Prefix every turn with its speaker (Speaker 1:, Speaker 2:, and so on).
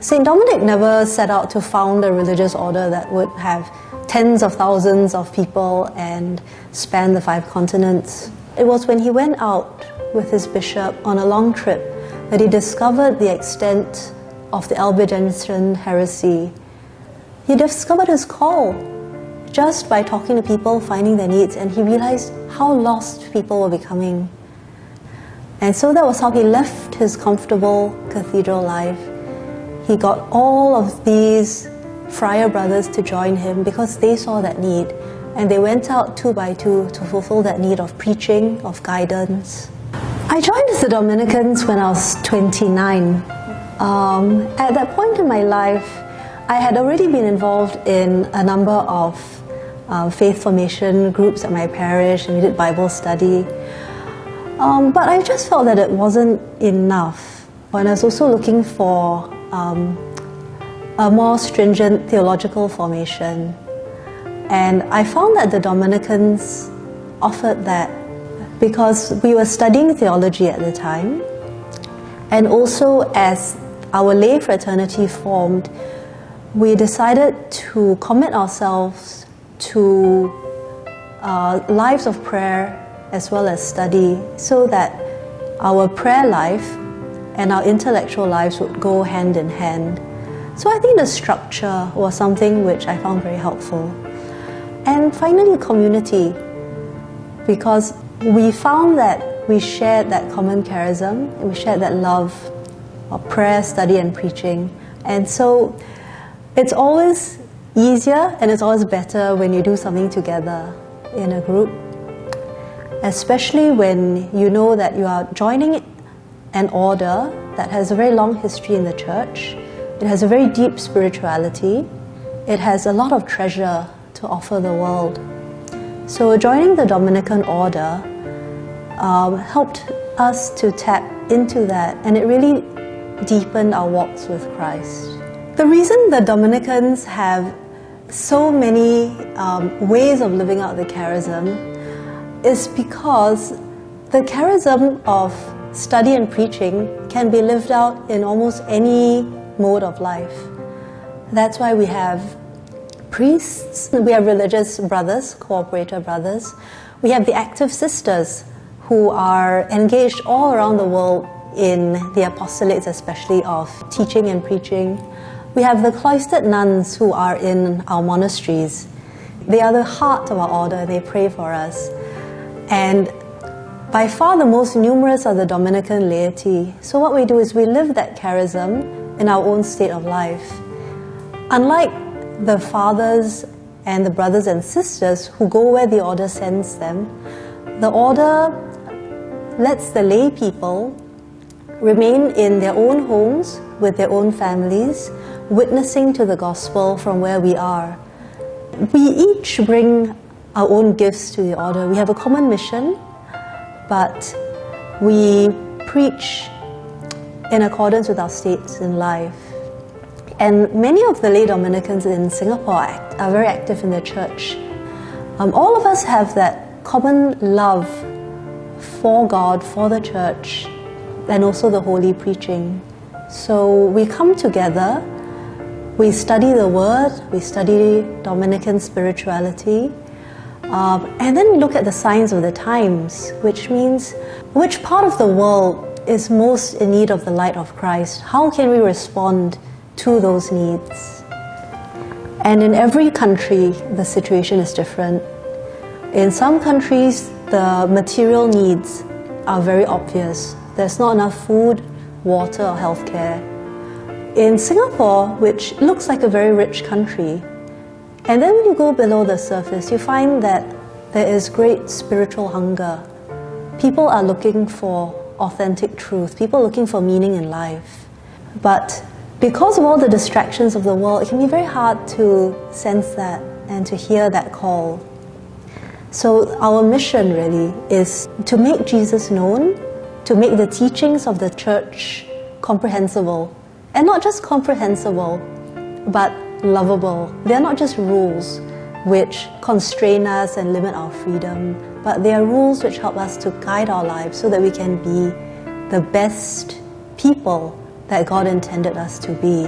Speaker 1: Saint Dominic never set out to found a religious order that would have tens of thousands of people and span the 5 continents. It was when he went out with his bishop on a long trip that he discovered the extent of the Albigensian heresy. He discovered his call just by talking to people, finding their needs, and he realized how lost people were becoming. And so that was how he left his comfortable cathedral life. He got all of these friar brothers to join him because they saw that need, and they went out 2 by 2 to fulfill that need of preaching, of guidance. I joined the Dominicans when I was 29. At that point in my life, I had already been involved in a number of faith formation groups at my parish, and we did Bible study. But I just felt that it wasn't enough. And I was also looking for a more stringent theological formation. And I found that the Dominicans offered that because we were studying theology at the time, and also as our lay fraternity formed, we decided to commit ourselves to lives of prayer as well as study, so that our prayer life and our intellectual lives would go hand in hand. So I think the structure was something which I found very helpful. And finally, community, because we found that we shared that common charism, we shared that love of prayer, study and preaching. And so it's always easier and it's always better when you do something together in a group, especially when you know that you are joining an order that has a very long history in the church. It has a very deep spirituality. It has a lot of treasure to offer the world. So joining the Dominican order helped us to tap into that, and it really deepened our walks with Christ. The reason the Dominicans have so many ways of living out the charism is because the charism of study and preaching can be lived out in almost any mode of life. That's why we have priests, we have religious brothers, cooperator brothers, we have the active sisters who are engaged all around the world in the apostolates, especially of teaching and preaching. We have the cloistered nuns who are in our monasteries. They are the heart of our order, they pray for us. And by far the most numerous are the Dominican laity. So what we do is we live that charism in our own state of life. Unlike the fathers and the brothers and sisters who go where the order sends them, the order lets the lay people remain in their own homes with their own families, witnessing to the gospel from where we are. We each bring our own gifts to the order. We have a common mission, but we preach in accordance with our states in life. And many of the lay Dominicans in Singapore are very active in the church. All of us have that common love for God, for the church, and also the holy preaching. So we come together, we study the Word, we study Dominican spirituality, and then we look at the signs of the times, which means which part of the world is most in need of the light of Christ. How can we respond to those needs? And in every country, the situation is different. In some countries, the material needs are very obvious. There's not enough food, water, or healthcare. In Singapore, which looks like a very rich country, and then when you go below the surface, you find that there is great spiritual hunger. People are looking for authentic truth. People are looking for meaning in life. But because of all the distractions of the world, it can be very hard to sense that and to hear that call. So our mission really is to make Jesus known, to make the teachings of the church comprehensible. And not just comprehensible, but lovable. They're not just rules which constrain us and limit our freedom, but they are rules which help us to guide our lives so that we can be the best people that God intended us to be.